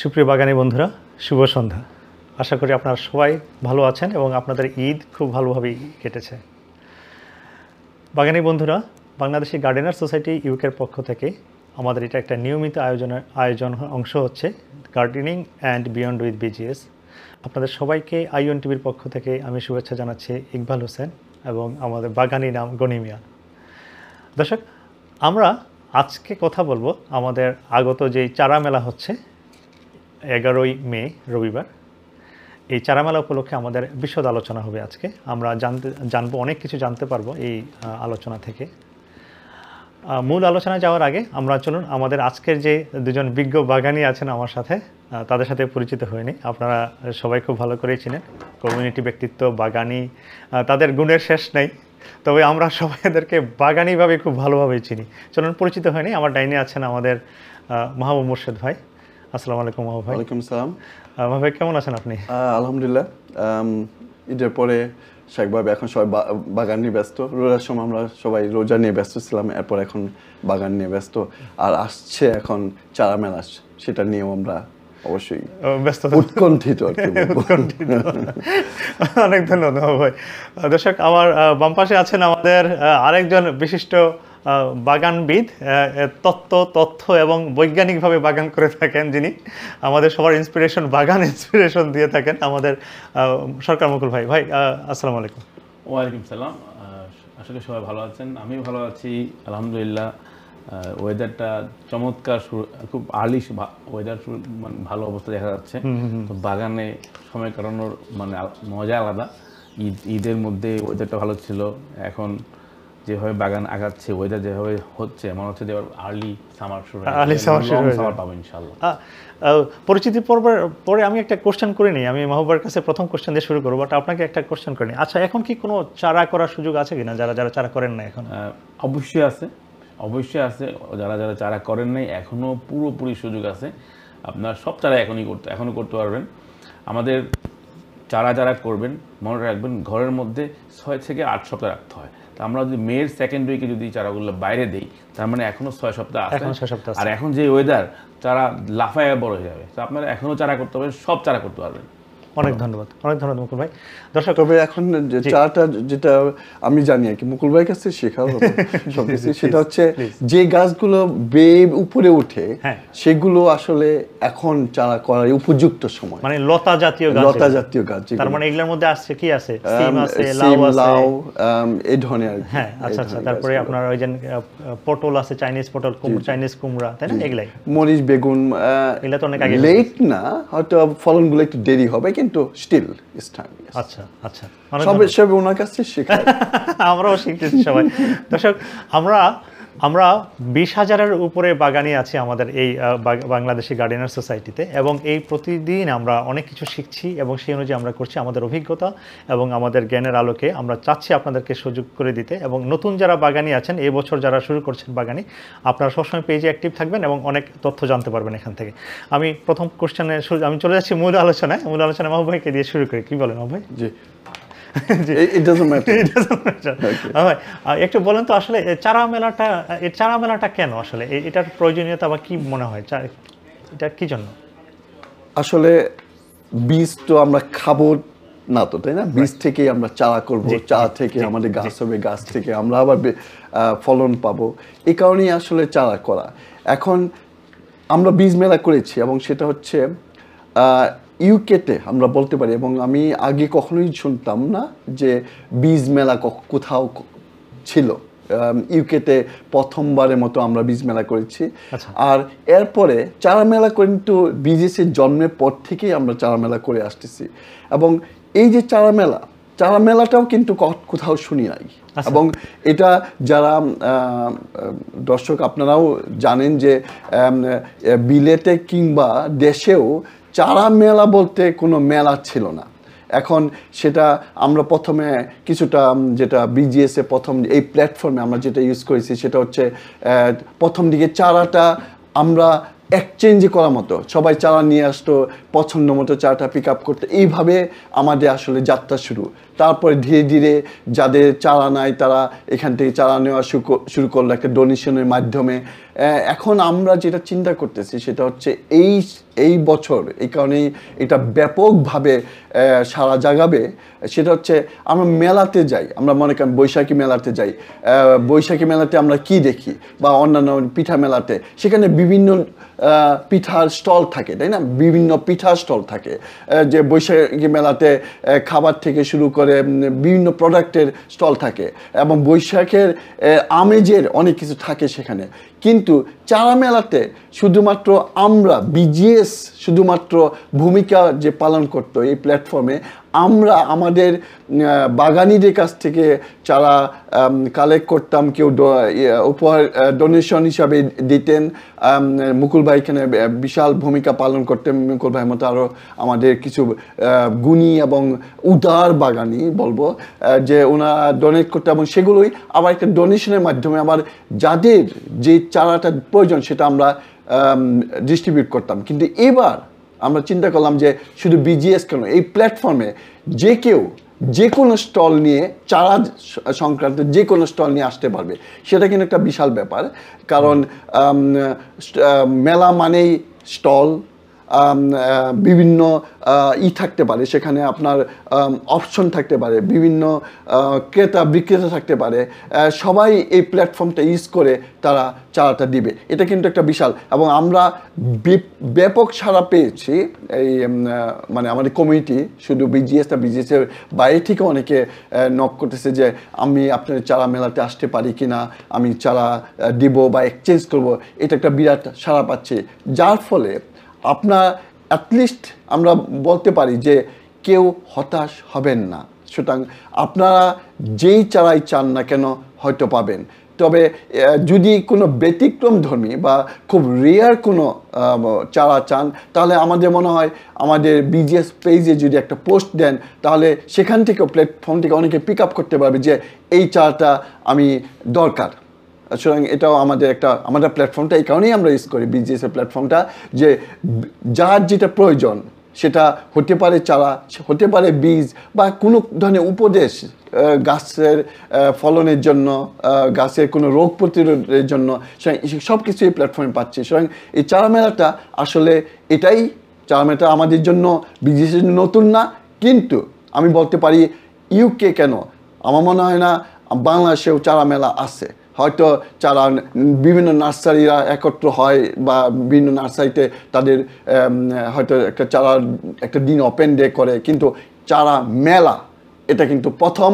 সুপ্রিয় বাগানী বন্ধুরা, শুভ সন্ধ্যা। আশা করি আপনারা সবাই ভালো আছেন এবং আপনাদের ঈদ খুব ভালোভাবেই কেটেছে। বাগানী বন্ধুরা, বাংলাদেশি গার্ডেনার সোসাইটি ইউকের পক্ষ থেকে আমাদের এটা একটা নিয়মিত আয়োজন অংশ হচ্ছে gardening and beyond with BGS. আপনাদের সবাইকে আইওএন টিভির পক্ষ থেকে আমি শুভেচ্ছা জানাচ্ছি ইকবাল হোসেন এবং আমাদের বাগানী নাম গনিমিয়া। দর্শক, আমরা আজকে কথা বলবো আমাদের আগত যেই চারা মেলা হচ্ছে 11ই মে রবিবার। এই চারা মেলা উপলক্ষে আমাদের বিশদ আলোচনা হবে আজকে। আমরা জানবো অনেক কিছু জানতে পারবো এই আলোচনা থেকে। মূল আলোচনায় যাওয়ার আগে আমরা চলুন আমাদের আজকের যে দুজন বিজ্ঞ বাগানী আছেন আমার সাথে তাদের সাথে পরিচিত হয়নি। আপনারা সবাই খুব ভালো করেই চিনেন, কমিউনিটি ব্যক্তিত্ব, বাগানী, তাদের গুণের শেষ নেই। তবে আমরা সবাই এদেরকে বাগানীভাবে খুব ভালোভাবেই চিনি। চলুন পরিচিত হয়নি। আমার ডাইনে আছেন আমাদের মাহবুব মুর্শেদ ভাই। আসসালামু আলাইকুম মাহবুব ভাই। ওয়ালাইকুম সালাম। মাহবুব ভাই কেমন আছেন আপনি? আলহামদুলিল্লাহ। ঈদের পরে স্বাভাবিকভাবে এখন সবাই বাগান নিয়ে ব্যস্ত। রোজার সময় আমরা সবাই রোজা নিয়ে ব্যস্ত ছিলাম, এরপর এখন বাগান নিয়ে ব্যস্ত। আর আসছে এখন চারা মেলা, সেটা নিয়েও আমরা অবশ্যই ব্যস্ত, উৎকণ্ঠিত। অনেক ধন্যবাদ মাহবুব ভাই। দর্শক, আমার বাম পাশে আছেন আমাদের আরেকজন বিশিষ্ট বাগানবিদ, তথ্য এবং বৈজ্ঞানিকভাবে বাগান করে থাকেন, যিনি আমাদের সবার ইন্সপিরেশন দিয়ে থাকেন, আমাদের সরকার মুকুল ভাই। ভাই আসসালামু আলাইকুম। ওয়ালাইকুম সালাম। আসলে সবাই ভালো আছেন, আমিও ভালো আছি আলহামদুলিল্লাহ। ওয়েদারটা চমৎকার, খুব আর্লি ওয়েদার, ভালো অবস্থা দেখা যাচ্ছে। তো বাগানে সময় কাটানোর মজা আলাদা। ঈদের মধ্যে ওয়েদারটা ভালো ছিল। এখন যেভাবে বাগান আগাচ্ছে, ওয়েদার যেভাবে হচ্ছে, মনে হচ্ছে যে আর্লি সামার শুরু পাবো ইনশাআল্লাহ। পরিচিতি পরে আমি একটা কোশ্চেন করে নিই। আমি মাহবুবের কাছে প্রথম কোশ্চেন দিয়ে শুরু করবো, বাট আপনাকে একটা কোশ্চেন করে নিই। আচ্ছা, এখন কি কোনো চারা করার সুযোগ আছে কিনা যারা চারা করেন না এখন? অবশ্যই আছে। যারা চারা করেন নাই এখনও পুরোপুরি সুযোগ আছে। আপনার সব চারা এখনও করতে পারবেন। আমাদের চারা করবেন, মনে রাখবেন ঘরের মধ্যে 6 থেকে 8 সপ্তাহ রাখতে হয়। তো আমরা যদি মের সেকেন্ড উইকে যদি চারাগুলো বাইরে দিই, তার মানে এখনও 6 সপ্তাহ আছে। আর এখন যে ওয়েদার, চারা লাফায় বড় হয়ে যাবে। তো আপনারা এখনও চারা করতে পারবেন, সব চারা করতে পারবেন। অনেক ধন্যবাদ মুকুল ভাই। দর্শক, তবে এখন চাটা যেটা আমি জানি আর কি, মুকুল ভাইয়ের কাছে শেখা হবে সবকিছু, সেটা হচ্ছে যে গাছগুলো উপরে উঠে সেগুলো আসলে এখন চারা করার উপযুক্ত সময়, মানে লতা জাতীয় গাছ। তার মানে এগুলোর মধ্যে আছে কি আছে? সিম আছে, লাউ, এই ধরনের। হ্যাঁ, আচ্ছা। তারপরে আপনার ওই যে পটল আছে, চাইনিজ কুমড়া, তাই না? এগুলাই মরিচ, বেগুন, এগুলা তো অনেক আগে, লেট না হয়তো, ফলনগুলো একটু দেরি হবে, কিন্তু স্টিল ইটস টাইম। আচ্ছা। সব ওনার কাছে শেখা। আমরাও শিখতেছি সবাই। দর্শক, আমরা 20,000-এর উপরে বাগানি আছি আমাদের এই বাংলাদেশি গার্ডেনার সোসাইটিতে, এবং এই প্রতিদিন আমরা অনেক কিছু শিখছি এবং সেই অনুযায়ী আমরা করছি। আমাদের অভিজ্ঞতা এবং আমাদের জ্ঞানের আলোকে আমরা চাচ্ছি আপনাদেরকে সুযোগ করে দিতে। এবং নতুন যারা বাগানি আছেন, এই বছর যারা শুরু করছেন বাগানি, আপনারা সবসময় পেজে অ্যাক্টিভ থাকবেন এবং অনেক তথ্য জানতে পারবেন এখান থেকে। আমি প্রথম কোশ্চেনে আমি চলে যাচ্ছি মূল আলোচনায়। মাহবুব ভাইকে দিয়ে শুরু করি। কি বলেন মাহবুব ভাই? জি, it doesn't matter. একটু বলেন তো আসলে চারা মেলাটা কেন, আসলে এটার প্রয়োজনীয়তা বা কি মনে হয়, এটা কি জন্য? আসলে বীজ তো আমরা খাবো না তো, তাই না? বীজ থেকেই আমরা চারা করব, চারা থেকে আমাদের গাছ হবে, গাছ থেকে আমরা আবার ফলন পাবো। এই কারণেই আসলে চারা করা। এখন আমরা বীজ মেলা করেছি এবং সেটা হচ্ছে ইউকেতে আমরা বলতে পারি, এবং আমি আগে কখনোই শুনতাম না যে বীজ মেলা কোথাও ছিল। ইউকেতে প্রথমবারের মতো আমরা বীজ মেলা করেছি। আর এরপরে চারা মেলা কিন্তু বিজেসের জন্মের পর থেকেই আমরা চারা মেলা করে আসতেছি। এবং এই যে চারা মেলাটাও কিন্তু কোথাও শুনি নাই। এবং এটা যারা দর্শক আপনারাও জানেন যে বিলেতে কিংবা দেশেও চারা মেলা বলতে কোনো মেলা ছিল না। এখন সেটা আমরা প্রথমে কিছুটা, যেটা বিজিএসে প্রথম এই প্ল্যাটফর্মে আমরা যেটা ইউজ করেছি, সেটা হচ্ছে প্রথম দিকে চারাটা আমরা এক্সচেঞ্জ করার মতো, সবাই চারা নিয়ে আসতো, পছন্দ মতো চারাটা পিক আপ করতে, এইভাবে আমাদের আসলে যাত্রা শুরু। তারপরে ধীরে ধীরে যাদের চারা নাই তারা এখান থেকে চারা নেওয়া শুরু করলো একটা ডোনেশনের মাধ্যমে। এখন আমরা যেটা চিন্তা করতেছি সেটা হচ্ছে এই বছর এই কারণেই এটা ব্যাপকভাবে সারা জাগাবে, সেটা হচ্ছে আমরা মেলাতে যাই, আমরা মনে করেন বৈশাখী মেলাতে যাই, বৈশাখী মেলাতে আমরা কি দেখি বা অন্যান্য পিঠা মেলাতে, সেখানে বিভিন্ন পিঠার স্টল থাকে, তাই না? বিভিন্ন পিঠার স্টল থাকে, যে বৈশাখী মেলাতে খাবার থেকে শুরু করে বিভিন্ন প্রোডাক্টের স্টল থাকে এবং বৈশাখের আমেজের অনেক কিছু থাকে সেখানে। কিন্তু চারা মেলাতে শুধুমাত্র আমরা বিজিএস শুধুমাত্র ভূমিকা যে পালন করতো এই প্ল্যাটফর্মে, আমরা আমাদের বাগানীদের কাছ থেকে চারা কালেক্ট করতাম, কেউ উপহার ডোনেশন হিসাবে দিতেন। মুকুল ভাই এখানে বিশাল ভূমিকা পালন করতেন, মুকুল ভাইয়ের মতো আরও আমাদের কিছু গুণী এবং উদার বাগানি বলবো, যে ওনারা ডোনেট করতেন এবং সেগুলোই আবার একটা ডোনেশনের মাধ্যমে আবার যাদের যে চারাটা প্রয়োজন সেটা আমরা ডিস্ট্রিবিউট করতাম। কিন্তু এবার আমরা চিন্তা করলাম যে শুধু বিজিএস কেন, এই প্ল্যাটফর্মে যে কেউ যে কোনো স্টল নিয়ে, চারা সংক্রান্ত যে কোনো স্টল নিয়ে আসতে পারবে। সেটা কিন্তু একটা বিশাল ব্যাপার, কারণ মেলা মানেই স্টল, বিভিন্ন থাকতে পারে, সেখানে আপনার অপশন থাকতে পারে, বিভিন্ন ক্রেতা বিক্রেতা থাকতে পারে, সবাই এই প্ল্যাটফর্মটা ইউজ করে তারা চারাটা দিবে। এটা কিন্তু একটা বিশাল, এবং আমরা ব্যাপক সাড়া পেয়েছি এই মানে আমাদের কমিউনিটি, শুধু বিজিএস না, বিজিএসের বাইরে থেকে অনেকে নক করতেছে যে আমি আপনার চারা মেলাতে আসতে পারি কিনা, আমি চারা দিব বা এক্সচেঞ্জ করব। এটা একটা বিরাট সাড়া পাচ্ছে, যার ফলে আপনার অ্যাটলিস্ট আমরা বলতে পারি যে কেউ হতাশ হবেন না। সুতরাং আপনারা যেই চারাই চান না কেন হয়তো পাবেন। তবে যদি কোনো ব্যতিক্রম ধর্মী বা খুব রেয়ার কোনো চারা চান, তাহলে আমাদের মনে হয় আমাদের বিজিএস পেজে যদি একটা পোস্ট দেন, তাহলে সেখান থেকেও প্ল্যাটফর্ম থেকে অনেকে পিক আপ করতে পারবে যে এই চারাটা আমি দরকার। সুতরাং এটাও আমাদের প্ল্যাটফর্মটা এই কারণেই আমরা ইউজ করি, বিজিএসের প্ল্যাটফর্মটা, যে যার যেটা প্রয়োজন সেটা হতে পারে চারা, হতে পারে বীজ বা কোনো ধরনের উপদেশ গাছের ফলনের জন্য, গাছের কোনো রোগ প্রতিরোধের জন্য, সব কিছু এই প্ল্যাটফর্মে পাচ্ছি। সুতরাং এই চারা মেলাটা আসলে এটাই, চারা মেলাটা আমাদের জন্য বিজিএসের জন্য নতুন না, কিন্তু আমি বলতে পারি ইউকে কেন, আমার মনে হয় না বাংলাদেশেও চারা মেলা আছে। হয়তো চারা বিভিন্ন নার্সারিরা একত্র হয় বা বিভিন্ন নার্সারিতে তাদের হয়তো একটা চারার একটা দিন ওপেন ডে করে, কিন্তু চারা মেলা এটা কিন্তু প্রথম,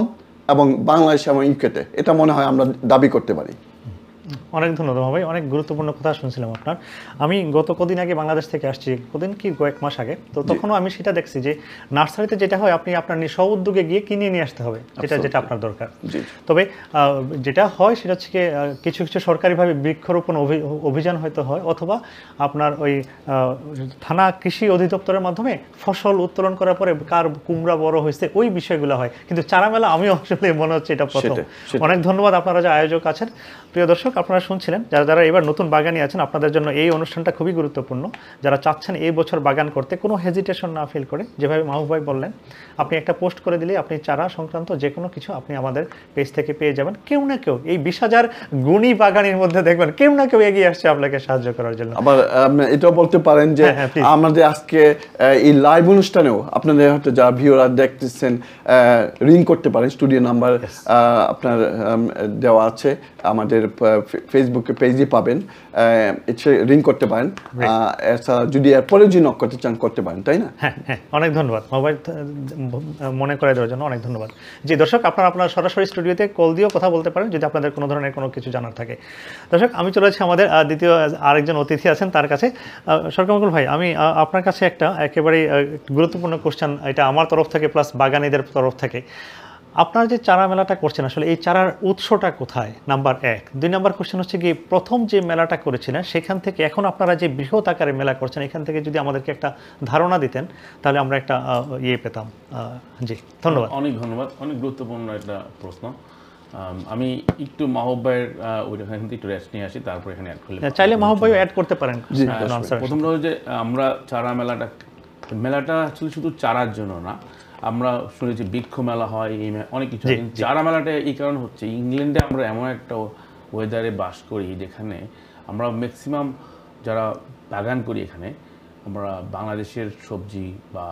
এবং বাংলাদেশ এবং ইউকেতে এটা মনে হয় আমরা দাবি করতে পারি। অনেক ধন্যবাদ ভাই, অনেক গুরুত্বপূর্ণ কথা শুনছিলাম আপনার। আমি গত কদিন আগে বাংলাদেশ থেকে আসছি, কয়েক মাস আগে, তো তখনও আমি সেটা দেখছি যে নার্সারিতে যেটা হয় আপনি আপনার স্ব উদ্যোগে গিয়ে কিনে নিয়ে আসতে হবে যেটা আপনার দরকার। তবে যেটা হয় সেটা হচ্ছে কিছু কিছু সরকারিভাবে বৃক্ষরোপণ অভিযান হয়তো হয়, অথবা আপনার ওই থানা কৃষি অধিদপ্তরের মাধ্যমে ফসল উত্তোলন করার পরে কার কুমড়া বড় হয়েছে ওই বিষয়গুলো হয়, কিন্তু চারা মেলা আমিও আসলে মনে হচ্ছে এটা প্রথম। অনেক ধন্যবাদ আপনারা যে আয়োজক আছেন। প্রিয় দর্শক, আপনারা শুনছিলেন, যারা এবার নতুন বাগানি আছেন আপনাদের জন্য এই অনুষ্ঠানটা খুবই গুরুত্বপূর্ণ। যারা চাচ্ছেন এই বছর বাগান করতে, কোনো হেজিটেশন না ফিল করে, যেভাবে মাহবুব ভাই বললেন, আপনি একটা পোস্ট করে দিলে আপনি চারা সংক্রান্ত যে কোনো কিছু আপনি আমাদের পেজ থেকে পেয়ে যাবেন। কেউ না কেউ এই 20,000 গুণী বাগানির মধ্যে দেখবেন কেউ না কেউ এগিয়ে আসছে আপনাকে সাহায্য করার জন্য। আবার এটাও বলতে পারেন যে আমাদের আজকে এই লাইভ অনুষ্ঠানেও আপনাদের হয়তো যারা ভিউয়ার দেখতেছেন রিং করতে পারেন, স্টুডিও নাম্বার আপনার দেওয়া আছে আমাদের ফেসবুকে পেজে পাবেন, রিং করতে পারেন। যদি এরপরে যদি নক করতে চান করতে পারেন, তাই না? হ্যাঁ, অনেক ধন্যবাদ মোবাইল মনে করে দেওয়ার জন্য, অনেক ধন্যবাদ। জি দর্শক, আপনারা সরাসরি স্টুডিওতে কল দিয়েও কথা বলতে পারেন যদি আপনাদের কোনো ধরনের কোনো কিছু জানার থাকে। দর্শক, আমি চলে যাচ্ছি আমাদের দ্বিতীয় আরেকজন অতিথি আছেন তার কাছে। সরকার ভাই, আমি আপনার কাছে একটা একেবারেই গুরুত্বপূর্ণ কোশ্চেন, এটা আমার তরফ থেকে প্লাস বাগানীদের তরফ থেকে। আপনার যে চারা মেলাটা করছেন আসলে এই চারার উৎসটা কোথায়, নাম্বার 1। 2 নাম্বার কোশ্চেন হচ্ছে কি, প্রথম যে মেলাটা করেছিলেন সেখান থেকে এখন আপনারা যে বৃহৎ আকারে মেলা করছেন, এখান থেকে যদি আমাদেরকে একটা ধারণা দিতেন তাহলে আমরা একটা পেতাম। জি ধন্যবাদ। অনেক ধন্যবাদ, অনেক গুরুত্বপূর্ণ একটা প্রশ্ন। আমি একটু মাহবুব ভাইয়ের ওইখান থেকে একটু রেস্ট নিয়ে আসি, তারপর এখানে অ্যাড করলে চাইলে মাহবুব ভাইও অ্যাড করতে পারেন। প্রথমটা হচ্ছে আমরা চারা মেলাটা মেলাটা আসলে শুধু চারার জন্য না, আমরা শুনেছি বৃক্ষ মেলা হয়, এই অনেক কিছু, চারা মেলাটা এই কারণে হচ্ছে ইংল্যান্ডে আমরা এমন একটা ওয়েদারে বাস করি যেখানে আমরা ম্যাক্সিমাম যারা বাগান করি এখানে, আমরা বাংলাদেশের সবজি বা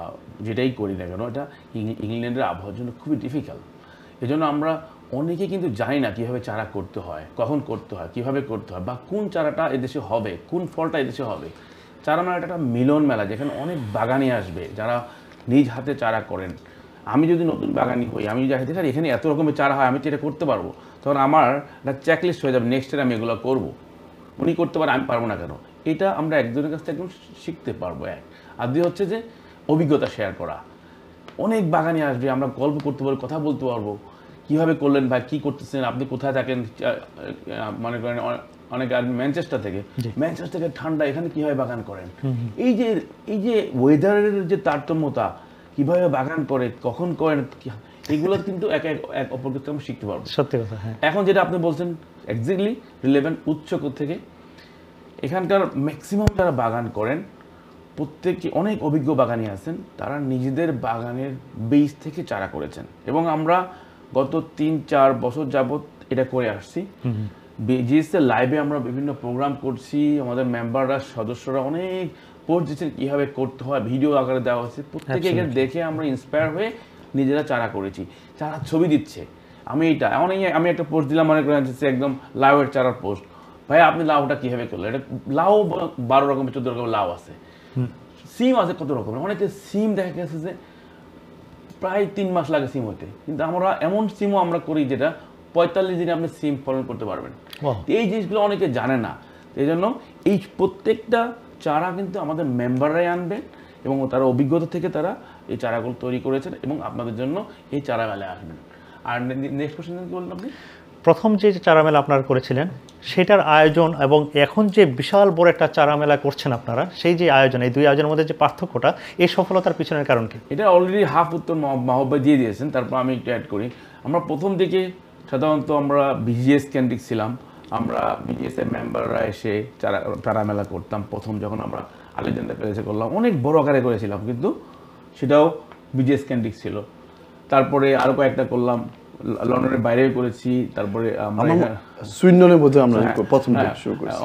যেটাই করি না কেন এটা ইংল্যান্ডের আবহাওয়ার জন্য খুবই ডিফিকাল্ট। এজন্য আমরা অনেকে কিন্তু জানি না কীভাবে চারা করতে হয়, কখন করতে হয়, কীভাবে করতে হয়, বা কোন চারাটা এদেশে হবে, কোন ফলটা এদেশে হবে। চারা মেলাটা একটা মিলন মেলা যেখানে অনেক বাগানি আসবে যারা নিজ হাতে চারা করেন। আমি যদি নতুন বাগানি হই, আমি যদি দেখি এখানে এত রকমের চারা হয়, আমি তো এটা করতে পারবো, তখন আমার একটা চেকলিস্ট হয়ে যাবে, নেক্সট ইয়ার আমি এগুলো করবো। উনি করতে পারে, আমি পারবো না কেন? এটা আমরা একজনের কাছ থেকে একদম শিখতে পারবো। আর দুই হচ্ছে যে অভিজ্ঞতা শেয়ার করা। অনেক বাগানি আসবে, আমরা গল্প করতে পারবো, কথা বলতে পারবো, কীভাবে করলেন ভাই, কী করতেছেন, আপনি কোথায় থাকেন, মনে করেন অনেক ম্যানচেস্টার থেকে ঠান্ডা, এখানে কীভাবে বাগান করেন। এই যে ওয়েদারের যে তারতম্যতা, কীভাবে বাগান করে, কখন করেন, এগুলো কিন্তু এক অপরকে আমরা শিখতে পারবো। সত্যি কথা। হ্যাঁ, এখন যেটা আপনি বলছেন এক্স্যাক্টলি রিলেভেন্ট। উৎস থেকে এখানকার ম্যাক্সিমাম যারা বাগান করেন প্রত্যেকে অনেক অভিজ্ঞ বাগানি আছেন, তারা নিজেদের বাগানের বীজ থেকে চারা করেছেন, এবং আমরা গত 3-4 বছর যাবত এটা করে আসছি। বিজিএসের লাইভে আমরা বিভিন্ন প্রোগ্রাম করছি, আমাদের মেম্বাররা, সদস্যরা অনেক পোস্ট দিচ্ছেন কীভাবে করতে হয়, ভিডিও আকারে দেওয়া হচ্ছে। প্রত্যেকে এখানে দেখে আমরা ইন্সপায়ার হয়ে নিজেরা চারা করেছি, চারা ছবি দিচ্ছে। আমি একটা পোস্ট দিলাম, মনে করেন একদম লাউয়ের চারার পোস্ট, ভাই আপনি লাউটা কীভাবে করলেন? এটা লাউ 12 রকমের 14 রকমের লাউ আছে, সিম আছে কত রকমের, অনেকে সিম দেখা গেছে যে প্রায় 3 মাস লাগে সিম হইতে, কিন্তু আমরা এমন সিমও আমরা করি যেটা 45 দিনে আপনি সিম ফলন করতে পারবেন। এই জিনিসগুলো অনেকে জানে না, এই জন্য এই প্রত্যেকটা চারা কিন্তু আমাদের মেম্বাররাই আনবেন, এবং তারা অভিজ্ঞতা থেকে তারা এই চারাগুলো তৈরি করেছেন এবং আপনাদের জন্য এই চারা মেলায় আসবেন। আর নেক্সট কোশ্চেন কি বললেন আপনি? প্রথম যে চারা মেলা আপনারা করেছিলেন সেটার আয়োজন এবং এখন যে বিশাল বড় একটা চারা মেলা করছেন আপনারা, সেই যে আয়োজন, এই দুই আয়োজনের মধ্যে যে পার্থক্যটা, এই সফলতার পিছনের কারণ কি? এটা অলরেডি হাফ উত্তর মাহবাই দিয়ে দিয়েছেন, তারপর আমি একটু অ্যাড করি। আমরা প্রথম দিকে সাধারণত আমরা বিজিএস কেন্দ্রিক ছিলাম, আমরা বিজিএসের মেম্বাররা এসে চারা মেলা করতাম। প্রথম যখন আমরা আলেকজান্ডার প্যালেসে করলাম, অনেক বড় আকারে করেছিলাম, কিন্তু সেটাও বিজিএস কেন্দ্রিক ছিল। তারপরে আরও কয়েকটা করলাম, লন্ডনের বাইরেও করেছি, তারপরে সুইডেনে বোধহয় আমরা প্রথম শুরু করেছি।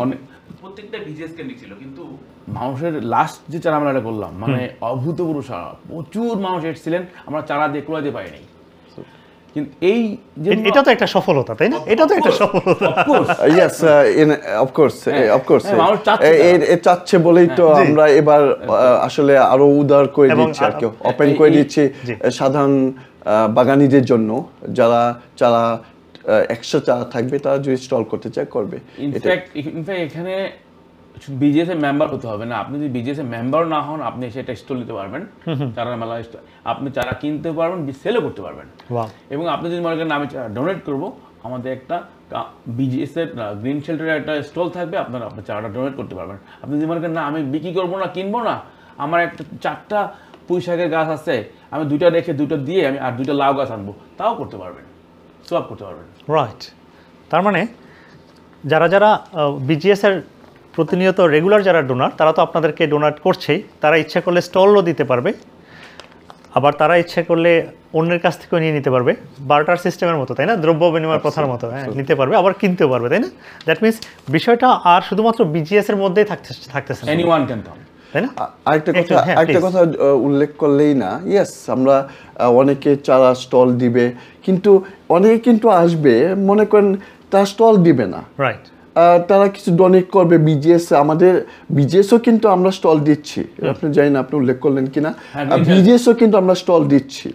প্রত্যেকটা বিজিএস কেন্দ্রিক ছিল, কিন্তু মানুষের লাস্ট যে চারা মেলাটা করলাম, মানে অভূতপূর্ব সারা, প্রচুর মানুষ এসেছিলেন, আমরা চারা দিয়ে কুড়াতে পারি নাই। কিন্তু এটা তো একটা সফলতা, তাই না? এটা তো একটা সফলতা। ইয়েস, অফকোর্স চাচ্ছে বলেই তো আমরা এবার আসলে আরো উদার করে দিচ্ছি, আর কি ওপেন করে দিচ্ছি সাধারণ বাগানীদের জন্য, যারা চারা এক্সট্রা চারা থাকবে তারা যদি স্টল করতে চায় করবে। ইনফ্যাক্ট এখানে বিজিএস এর মেম্বার হতে হবে না, আপনি যদি বিজিএস এর মেম্বার না হন, আপনি সেটা স্টল দিতে পারবেন, চারা মেলা আপনি চারা কিনতে পারবেন, সেলও করতে পারবেন। এবং আপনি যদি মনে করেন আমি চারা ডোনেট করবো, আমাদের একটা বিজিএস এর গ্রিন শেল্টারের একটা স্টল থাকবে, আপনার চারাটা ডোনেট করতে পারবেন। আপনি যদি মনে করেন না আমি বিক্রি করবো না, কিনবো না, আমার একটা 4টা পুঁই শাকের গাছ আছে, আমি 2টা রেখে 2টা দিয়ে আমি আর 2টা লাউ গাছ আনবো, তাও করতে পারবেন, সোয়াপ করতে পারবেন। রাইট। তার মানে যারা যারা বিজিএস এর প্রতিনিয়ত রেগুলার যারা ডোনার, তারা তো আপনাদেরকে ডোনেট করছেই, তারা ইচ্ছা করলে স্টলও দিতে পারবে, আবার তারা ইচ্ছা করলে অন্যের কাছ থেকেও নিয়ে নিতে পারবে, বার্টার সিস্টেমের মতো, তাই না? দ্রব্য বিনিময়ের প্রথার মতো, হ্যাঁ, নিতে পারবে, আবার কিনতেও পারবে, তাই না? দ্যাট মিনস বিষয়টা আর শুধুমাত্র বিজিএস এর মধ্যেই থাকতেছে না, এনিওয়ান ক্যান কাম। আরেকটা কথা উল্লেখ করলেই না, ইয়েস, আমরা অনেকে চারা স্টল দিবে, কিন্তু অনেকে কিন্তু আসবে, মনে করেন তারা স্টল দিবে না, রাইট, তারা কিছু ডোনেট করবে বিজিএস। আমাদের বিজিএসও কিন্তু আমরা স্টল দিচ্ছি, আপনি জানি না আপনি উল্লেখ করলেন কিনা, বিজিএসও কিন্তু আমরা স্টল দিচ্ছি।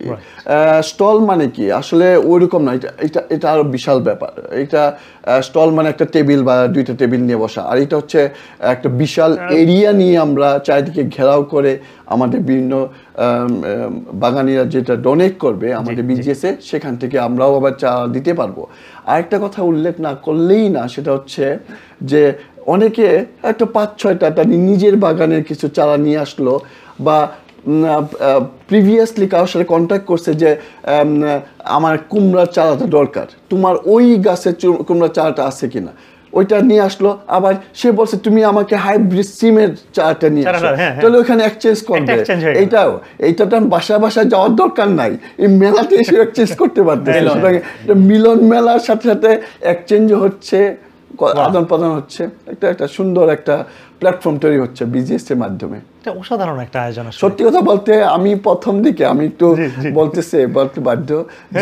স্টল মানে কি আসলে ওইরকম না, এটা আরো বিশাল ব্যাপার। এটা স্টল মানে একটা টেবিল বা 2টা টেবিল নিয়ে বসা, আর এটা হচ্ছে একটা বিশাল এরিয়া নিয়ে আমরা চারিদিকে ঘেরাও করে আমাদের বিভিন্ন বাগানীরা যেটা ডোনেট করবে আমাদের বিজিএসে, সেখান থেকে আমরাও আবার চারা দিতে পারবো। আরেকটা কথা উল্লেখ না করলেই না, সেটা হচ্ছে যে অনেকে একটা 5-6টা তার নিজের বাগানের কিছু চারা নিয়ে আসলো, বা প্রিভিয়াসলি কারোর সাথে কন্ট্যাক্ট করছে যে আমার কুমড়ার চারাটা দরকার, তোমার ওই গাছের কুমড়ার চারাটা আছে কিনা, ওইটা নিয়ে আসলো, আবার সে বলছে তুমি আমাকে হাইব্রিড সিমের চারাটা নিয়ে আসো, তাহলে ওখানে এক্সচেঞ্জ করবে। এইটা তো বাসায় যাওয়ার দরকার নাই, এই মেলাতে এসে এক্সচেঞ্জ করতে পারতেছে। সুতরাং মিলন মেলার সাথে সাথে এক্সচেঞ্জ হচ্ছে, আদান প্রদান হচ্ছে, একটা সুন্দর একটা প্ল্যাটফর্ম তৈরি হচ্ছে বিজিএস এর মাধ্যমে। অসাধারণ একটা আয়োজন। সত্যি কথা বলতে আমি প্রথম দিকে আমি একটু বলতে বাধ্য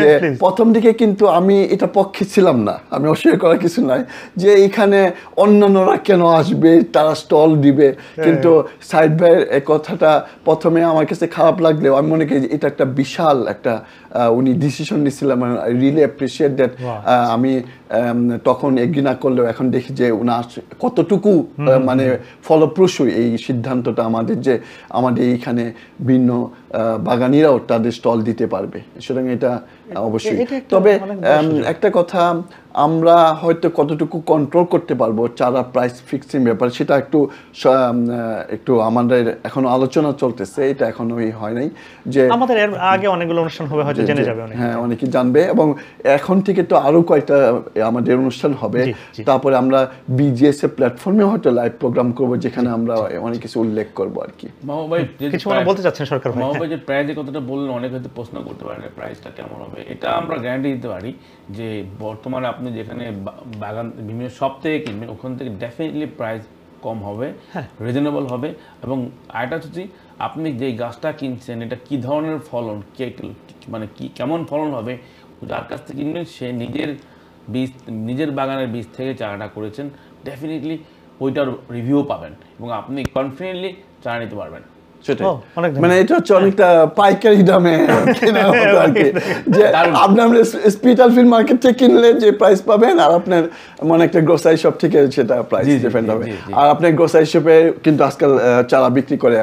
যে প্রথম দিকে কিন্তু আমি এটা পক্ষে ছিলাম না, আমি অস্বীকার করার কিছু নাই যে এখানে অন্যান্যরা কেন আসবে, তারা স্টল দিবে। কিন্তু সাইদ ভাইয়ের এই কথাটা প্রথমে আমার কাছে খারাপ লাগলেও আমি মনে করি এটা একটা বিশাল একটা উনি ডিসিশন নিয়েছিলাম। I really appreciate that. আমি তখন এগ্রি না করলেও এখন দেখি যে উনার কতটুকু মানে ফলপ্রসূ এই সিদ্ধান্তটা আমাদের, যে আমাদের এইখানে ভিন্ন বাগানিরাও তাদের স্টল দিতে পারবে। সুতরাং এটা অবশ্যই। তবে একটা কথা, আমরা হয়তো কতটুকু কন্ট্রোল করতে পারবো চারা প্রাইস ফিক্সিং ব্যাপারে, সেটা একটু আমাদের এখনো আলোচনা চলতেছে, এটা এখনো হয় নাই। যে আমাদের এর আগে অনেকগুলো অনুষ্ঠান হবে, হয়তো জেনে যাবে অনেকে। হ্যাঁ, অনেকে জানবে, এবং এখন থেকে তো আরো কয়েকটা আমাদের অনুষ্ঠান হবে। তারপরে আমরা বিজিএস এর প্ল্যাটফর্মে হয়তো লাইভ প্রোগ্রাম করব, যেখানে আমরা অনেক কিছু উল্লেখ করব আর কি। কিছু বলতে চাচ্ছেন সরকার ভাই? যে প্রাইজের কথাটা বললেন, অনেকে হয়তো প্রশ্ন করতে পারেন প্রাইসটা কেমন হবে। এটা আমরা গ্যারান্টি দিতে পারি যে বর্তমানে আপনি যেখানে বাগান বিভিন্ন শপ থেকে কিনবেন, ওখান থেকে ডেফিনেটলি প্রাইস কম হবে, রিজনেবল হবে। এবং আরেকটা হচ্ছে আপনি যে গাছটা কিনছেন এটা কি ধরনের ফলন, মানে কি কেমন ফলন হবে, যার কাছ থেকে কিনবেন সে নিজের বাগানের বীজ থেকে চারাটা করেছেন, ডেফিনেটলি ওইটার রিভিউ পাবেন এবং আপনি কনফিডেন্টলি চারা নিতে পারবেন। মানে এটা হচ্ছে অনেকটা পাইকারি দামে কেনা হতো আর কি, যে আপনার স্পিটাল ফিল্ড মার্কেট থেকে কিনলে যে প্রাইস পাবেন, আর আপনার মনে একটা গ্রোসারি শপ থেকে সেটা প্রাইস ডিফারেন্ট হবে। আর আপনার গ্রোসারি শপে কিন্তু আজকাল চারা বিক্রি করে,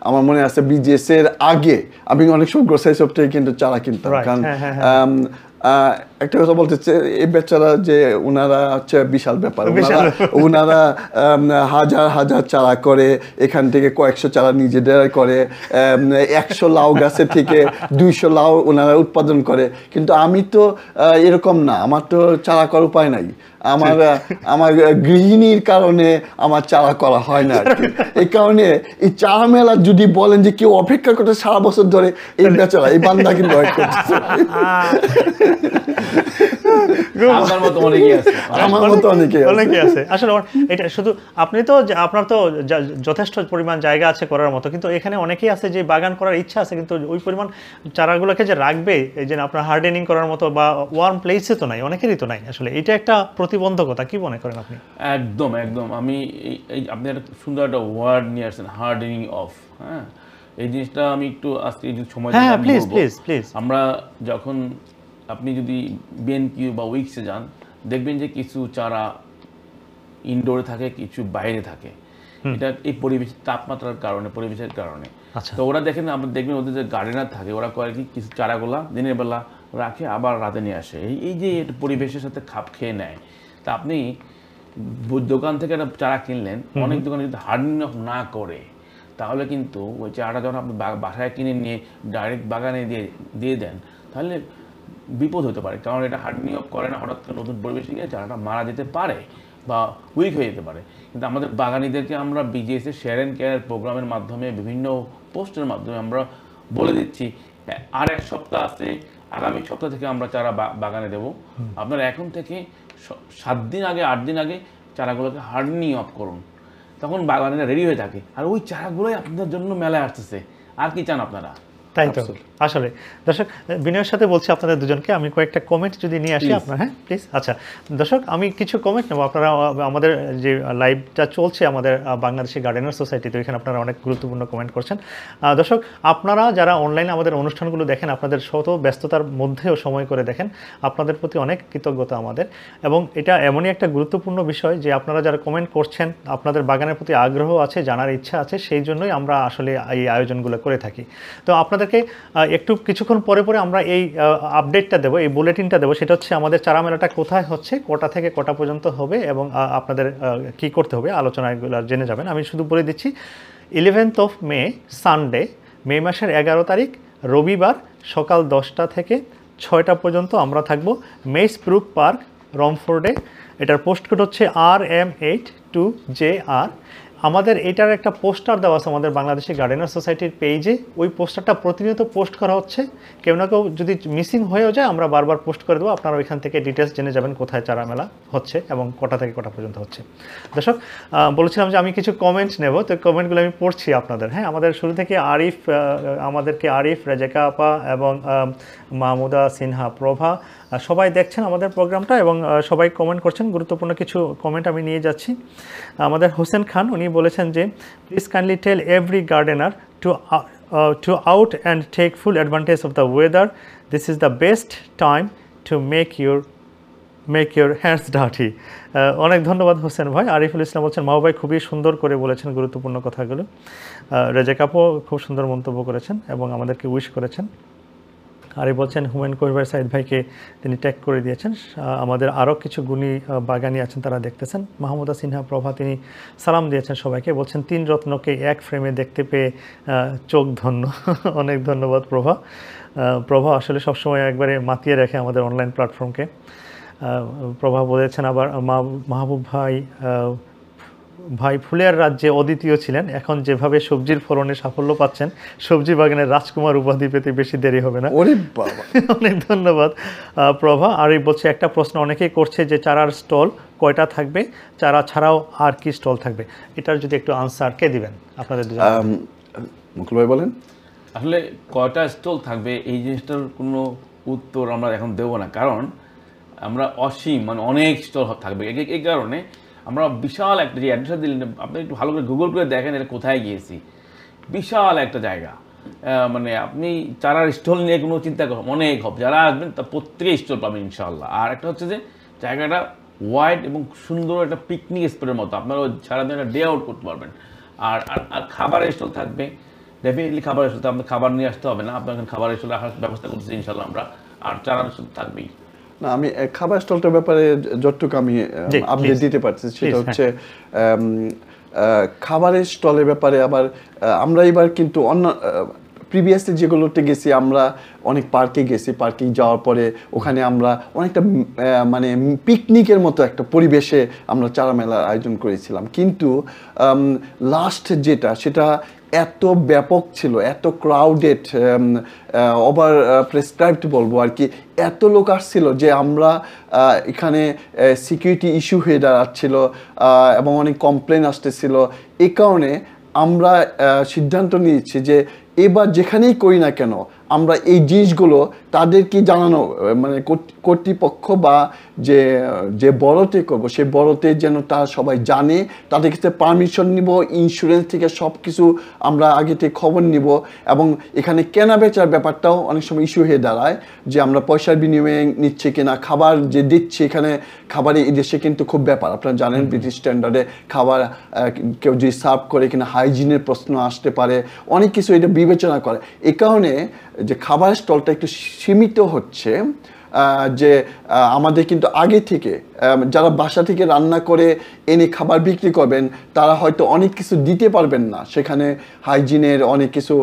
আমার মনে আছে বিজিএস এর আগে আমি অনেক সময় গ্রোসারি শপ থেকে কিন্তু চারা কিনতাম। কারণ একটা কথা বলতে এই বেচারা যে উনারা হচ্ছে বিশাল ব্যাপার, উনারা হাজার হাজার চারা করে, এখান থেকে কয়েকশো চারা নিজেদের করে, 100 লাউ গাছের থেকে 200 লাউ ওনারা উৎপাদন করে। কিন্তু আমি তো এরকম না, আমার তো চারা করার উপায় নাই, আমার গৃহিণীর কারণে আমার চারা করা হয় না আর কি। এই কারণে এই চারা মেলা যদি বলেন যে কেউ অপেক্ষা করতে সারা বছর ধরে, এই বেচারা এই বান্দা কিন্তু ওয়েট করতেছে। আমার মতো অনেকেই আছে। আসলে এটা শুধু আপনি তো, আপনার তো যথেষ্ট পরিমাণ জায়গা আছে করার মতো, কিন্তু এখানে অনেকেই আছে যে বাগান করার ইচ্ছা আছে, কিন্তু ওই পরিমাণ চারাগুলোকে যে রাখবে, এই যে আপনার হার্ডেনিং করার মতো বা ওয়ার্ম প্লেসে তো নাই, অনেকেরই তো নাই। আসলে এটা একটা প্রতিবন্ধকতা, কি মনে করেন আপনি? একদম একদম। আমি আপনি একটা সুন্দর একটা ওয়ার্ড নিয়ে আসছেন, হার্ডেনিং অফ। হ্যাঁ, এই জিনিসটা আমি একটু আজকে সময় প্লিজ। আমরা যখন আপনি যদি বিএনকিউ বা উইক্সে যান, দেখবেন যে কিছু চারা ইনডোরে থাকে, কিছু বাইরে থাকে। এটা এই পরিবেশ তাপমাত্রার কারণে, পরিবেশের কারণে। তো ওরা দেখেন, আমরা দেখবেন ওদের যে গার্ডেনার থাকে, ওরা করে কি কিছু চারাগুলা দিনের বেলা রাখে, আবার রাতে নিয়ে আসে। এই যে পরিবেশের সাথে খাপ খেয়ে নেয়। তা আপনি দোকান থেকে একটা চারা কিনলেন, অনেক দোকানে যদি হার্ডেনিং অফ না করে, তাহলে কিন্তু ওই চারাটা যখন আপনি বাসায় কিনে নিয়ে ডাইরেক্ট বাগানে দিয়ে দেন, তাহলে বিপদ হতে পারে। কারণ এটা হার্ডেনিং অফ করে না, হঠাৎ করে নতুন পরিবেশে গিয়ে চারাটা মারা যেতে পারে বা উইক হয়ে যেতে পারে। কিন্তু আমাদের বাগানিদেরকে আমরা বিজিএস এর শেয়ার অ্যান্ড কেয়ার প্রোগ্রামের মাধ্যমে, বিভিন্ন পোস্টের মাধ্যমে আমরা বলে দিচ্ছি, আর 1 সপ্তাহ আছে, আগামী সপ্তাহ থেকে আমরা চারা বাগানে দেবো। আপনারা এখন থেকে 7 দিন আগে, 8 দিন আগে চারাগুলোকে হার্ডেনিং অফ করুন, তখন বাগানেরা রেডি হয়ে থাকে। আর ওই চারাগুলোই আপনাদের জন্য মেলায় আসতেছে। আর কি চান আপনারা? তাই তো। আসলে দর্শক, বিনয়ের সাথে বলছি আপনাদের দুজনকে, আমি কয়েকটা কমেন্ট যদি নিয়ে আসি আপনার। হ্যাঁ প্লিজ। আচ্ছা দর্শক, আমি কিছু কমেন্ট নেব। আপনারা আমাদের যে লাইভটা চলছে আমাদের বাংলাদেশি গার্ডেনার সোসাইটি, তো এখানে আপনারা অনেক গুরুত্বপূর্ণ কমেন্ট করছেন। দর্শক, আপনারা যারা অনলাইনে আমাদের অনুষ্ঠানগুলো দেখেন, আপনাদের শত ব্যস্ততার মধ্যেও সময় করে দেখেন, আপনাদের প্রতি অনেক কৃতজ্ঞতা আমাদের। এবং এটা এমনই একটা গুরুত্বপূর্ণ বিষয় যে আপনারা যারা কমেন্ট করছেন, আপনাদের বাগানের প্রতি আগ্রহ আছে, জানার ইচ্ছা আছে, সেই জন্যই আমরা আসলে এই আয়োজনগুলো করে থাকি। তো আপনাদেরকে একটু কিছুক্ষণ পরে আমরা এই আপডেটটা দেবো, এই বুলেটিনটা দেবো। সেটা হচ্ছে আমাদের চারা মেলাটা কোথায় হচ্ছে, কটা থেকে কটা পর্যন্ত হবে এবং আপনাদের কি করতে হবে, আলোচনাগুলো জেনে যাবেন। আমি শুধু বলে দিচ্ছি, 11th of May সানডে, মে মাসের 11 তারিখ রবিবার, সকাল 10টা থেকে 6টা পর্যন্ত আমরা থাকবো মেইসব্রুক পার্ক, রমফোর্ডে। এটার পোস্ট কোড হচ্ছে RM82JR। আমাদের এটার একটা পোস্টার দেওয়া আছে আমাদের বাংলাদেশি গার্ডেনার সোসাইটির পেজে। ওই পোস্টারটা প্রতিনিয়ত পোস্ট করা হচ্ছে, কেউ না কেউ যদি মিসিং হয়েও যায় আমরা বারবার পোস্ট করে দেবো, আপনারা ওইখান থেকে ডিটেলস জেনে যাবেন কোথায় চারা মেলা হচ্ছে এবং কটা থেকে কটা পর্যন্ত হচ্ছে। দর্শক, বলেছিলাম যে আমি কিছু কমেন্ট নেব, তো কমেন্টগুলো আমি পড়ছি আপনাদের। হ্যাঁ, আমাদের শুরু থেকে আমাদেরকে আরিফ, রেজেকা আপা এবং মাহমুদা সিনহা প্রভা সবাই দেখছেন আমাদের প্রোগ্রামটা এবং সবাই কমেন্ট করছেন। গুরুত্বপূর্ণ কিছু কমেন্ট আমি নিয়ে যাচ্ছি। আমাদের হোসেন খান উনি বলেছেন যে please kindly tell every gardener to out and take full advantage of the weather. This is the best time to make your hands dirty. অনেক ধন্যবাদ হোসেন ভাই। আরিফুল ইসলাম বলছেন মাহবুব ভাই খুবই সুন্দর করে বলেছেন গুরুত্বপূর্ণ কথাগুলো। রেজেকা আপু খুব সুন্দর মন্তব্য করেছেন এবং আমাদেরকে উইশ করেছেন। আরিফ বলছেন হুমায়ুন কবির ভাই সাইদ ভাইকে তিনি ট্যাগ করে দিয়েছেন। আমাদের আরও কিছু গুণী বাগানি আছেন, তারা দেখতেছেন। মাহমুদা সিনহা প্রভা তিনি সালাম দিয়েছেন সবাইকে, বলছেন 3 রত্নকে এক ফ্রেমে দেখতে পেয়ে চোখ ধন্য। অনেক ধন্যবাদ প্রভা আসলে সবসময় একবারে মাতিয়ে রাখে আমাদের অনলাইন প্ল্যাটফর্মকে। প্রভা বলেছেন আবার মাহবুব ভাই ফুলের রাজ্যে অদ্বিতীয় ছিলেন, এখন যেভাবে সবজির ফলনে সাফল্য পাচ্ছেন সবজি বাগানের রাজকুমার উপাধি পেতে বেশি দেরি হবে না। ওরে বাবা, অনেক ধন্যবাদ প্রভা। আর এই বলছে একটা প্রশ্ন অনেকেই করছে যে চারার স্টল কয়টা থাকবে, চারা ছাড়াও আর কি স্টল থাকবে, এটার যদি একটু আনসার কে দিবেন আপনাদের দুজন? মুকুল ভাই বলেন। আসলে কয়টা স্টল থাকবে এই জিনিসটার কোনো উত্তর আমরা এখন দেবো না, কারণ আমরা অসীম মানে অনেক স্টল থাকবে। এই কারণে আমরা বিশাল একটা যে অ্যাড্রেসটা দিলেন, আপনি একটু ভালো করে গুগল করে দেখেন এটা কোথায় গিয়েছি। বিশাল একটা জায়গা, মানে আপনি চারার স্টল নিয়ে কোনো চিন্তা করেন অনেক হবে, যারা আসবেন তা প্রত্যেকেই স্টল পাবেন ইনশাআল্লাহ। আর একটা হচ্ছে যে জায়গাটা ওয়াইড এবং সুন্দর একটা পিকনিক স্পটের মতো, আপনারা সারাদিন একটা ডে আউট করতে পারবেন। আর আর খাবারের স্টল থাকবে, ডেফিনেটলি খাবারের স্টল, আপনার খাবার নিয়ে আসতে হবে না, আপনার খাবারের স্টল রাখার ব্যবস্থা করতেছি ইনশাআল্লাহ আমরা। আর চারার স্টল থাকবেই। না, আমি খাবার স্টলটার ব্যাপারে যতটুকু আমি আপডেট দিতে পারছি সেটা হচ্ছে খাবারের স্টলের ব্যাপারে আবার আমরা এবার কিন্তু অন্য প্রিভিয়াসলি যেগুলোতে গেছি আমরা অনেক পার্কে গেছি, পার্কে যাওয়ার পরে ওখানে আমরা অনেকটা মানে পিকনিকের মতো একটা পরিবেশে আমরা চারা মেলার আয়োজন করেছিলাম, কিন্তু লাস্ট যেটা সেটা এত ব্যাপক ছিল, এত ক্রাউডেড, ওভার প্রেসক্রাইবড বলবো আর কি, এত লোক আসছিল যে আমরা এখানে সিকিউরিটি ইস্যু হয়ে দাঁড়াচ্ছিল এবং অনেক কমপ্লেন আসতেছিল। এই কারণে আমরা সিদ্ধান্ত নিয়েছি যে এবার যেখানেই করি না কেন আমরা এই জিনিসগুলো তাদেরকে জানানো, মানে কর্তৃপক্ষ বা যে বড়তে করবো সেই বড়তে যেন তারা সবাই জানে, তাদের কাছে পারমিশন নিব, ইন্স্যুরেন্স থেকে সব কিছু আমরা আগে থেকে খবর নিব। এবং এখানে কেনা বেচার ব্যাপারটাও অনেক সময় ইস্যু হয়ে দাঁড়ায় যে আমরা পয়সার বিনিময়ে নিচ্ছে কিনা, খাবার যে দিচ্ছি এখানে খাবারে এই দেশে কিন্তু খুব ব্যাপার, আপনারা জানেন ব্রিটিশ স্ট্যান্ডার্ডে খাবার কেউ যদি সার্ভ করে কিনা হাইজিনের প্রশ্ন আসতে পারে, অনেক কিছু এটা বিবেচনা করে। এই কারণে যে খাবার স্টলটা একটু সীমিত হচ্ছে, যে আমাদের কিন্তু আগে থেকে যারা বাসা থেকে রান্না করে এনে খাবার বিক্রি করবেন তারা হয়তো অনেক কিছু দিতে পারবেন না, সেখানে হাইজিনের অনেক কিছু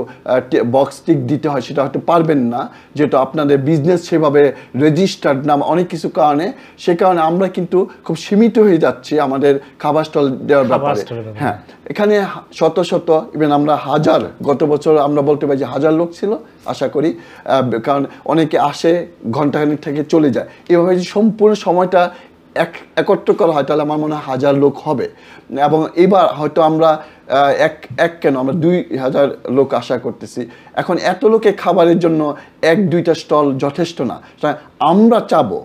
বক্স টিক দিতে হয়, সেটা হয়তো পারবেন না যেহেতু আপনাদের বিজনেস সেভাবে রেজিস্টার্ড না, অনেক কিছু কারণে, সে কারণে আমরা কিন্তু খুব সীমিত হয়ে যাচ্ছি আমাদের খাবার স্টল দেওয়ার ব্যাপারে। হ্যাঁ, এখানে শত শত ইভেন আমরা হাজার, গত বছর আমরা বলতে পারি যে 1000 লোক ছিল আশা করি, কারণ অনেকে আসে ঘন্টাখানিক থেকে চলে যায়, এভাবে যে সম্পূর্ণ সময়টা একত্র করা হয় তাহলে আমার মনে হয় 1000 লোক হবে। এবং এবার হয়তো আমরা কেন আমরা 2000 লোক আশা করতেছি। এখন এত লোকে খাবারের জন্য 1-2টা স্টল যথেষ্ট না, আমরা চাবো,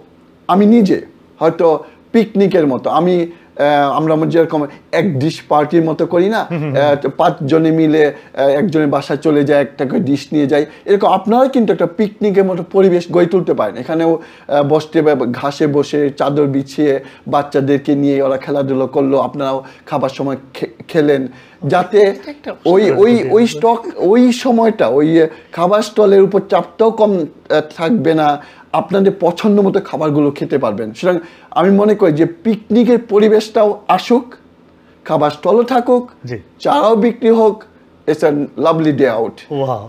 আমি নিজে হয়তো পিকনিকের মতো আমরা যেরকম এক ডিশ পার্টির মতো করি না, 5 জনে মিলে একজনের বাসায় চলে যায়, একটা করে ডিশ নিয়ে যায়, এরকম আপনারা কিন্তু একটা পিকনিকের মতো পরিবেশ গড়ে তুলতে পারেন। এখানেও বসতে ঘাসে বসে চাদর বিছিয়ে বাচ্চাদেরকে নিয়ে ওরা খেলাধুলো করলো, আপনারাও খাবার সময় খেলেন, যাতে ওই সময়টা ওই খাবার স্টলের উপর চাপটাও কম থাকবে না, আপনাদের পছন্দ মতো খাবারগুলো খেতে পারবেন। সুতরাং আমি মনে করি যে পিকনিকের পরিবেশটাও আসুক, খাবার স্টলও থাকুক, চারাও বিক্রি হোক, it's a lovely day out. Wow,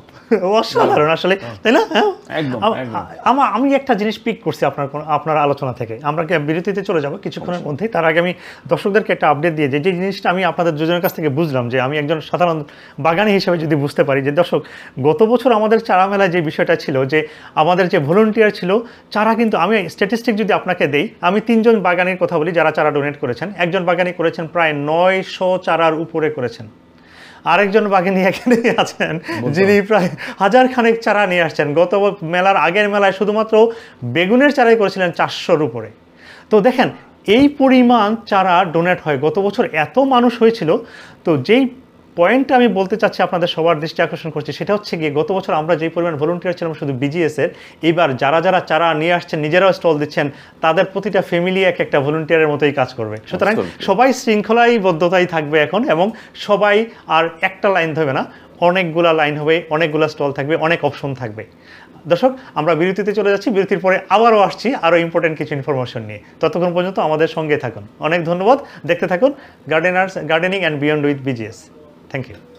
অসাধারণ আসলে, তাই না? হ্যাঁ, একদম, একদম। আমি একটা জিনিস পিক করছি আপনার আলোচনা থেকে। আমরা বিরতিতে চলে যাব কিছুক্ষণের মধ্যেই। তার আগে আমি দর্শকদেরকে একটা আপডেট দিয়ে যে জিনিসটা আমি আপনাদের দুজনের কাছ থেকে বুঝলাম, যে আমি একজন সাধারণ বাগানি হিসেবে যদি বুঝতে পারি, যে দর্শক গত বছর আমাদের চারা মেলায় যে বিষয়টা ছিল, যে আমাদের যে ভলেন্টিয়ার ছিল, চারা কিন্তু আমি স্ট্যাটিস্টিক যদি আপনাকে দেই, আমি 3 জন বাগানির কথা বলি যারা চারা ডোনেট করেছেন। একজন বাগানি করেছেন প্রায় 900 চারার উপরে করেছেন। আরেকজন বাগানি এখানে আছেন যিনি প্রায় 1000 খানেক চারা নিয়ে আসছেন। গত মেলার আগের মেলায় শুধুমাত্র বেগুনের চারাই করেছিলেন 400-র উপরে। তো দেখেন এই পরিমাণ চারা ডোনেট হয়, গত বছর এত মানুষ হয়েছিল। তো যেই পয়েন্টটা আমি বলতে চাচ্ছি, আপনাদের সবার দৃষ্টি আকর্ষণ করছি, সেটা হচ্ছে গিয়ে গত বছর আমরা যেই পরিমাণ ভলেন্টিয়ার ছিলাম শুধু বিজিএসের, এবার যারা যারা চারা নিয়ে আসছেন, নিজেরাও স্টল দিচ্ছেন, তাদের প্রতিটা ফ্যামিলি এক একটা ভলেন্টিয়ারের মতোই কাজ করবে। সুতরাং সবাই শৃঙ্খলাবদ্ধতাই থাকবে এখন, এবং সবাই আর একটা লাইন ধরবে না, অনেকগুলা লাইন হবে, অনেকগুলা স্টল থাকবে, অনেক অপশন থাকবে। দর্শক, আমরা বিরতিতে চলে যাচ্ছি। বিরতির পরে আবারও আসছি আরও ইম্পর্টেন্ট কিছু ইনফরমেশন নিয়ে। ততক্ষণ পর্যন্ত আমাদের সঙ্গে থাকুন। অনেক ধন্যবাদ। দেখতে থাকুন gardening and beyond with BGS. Thank you.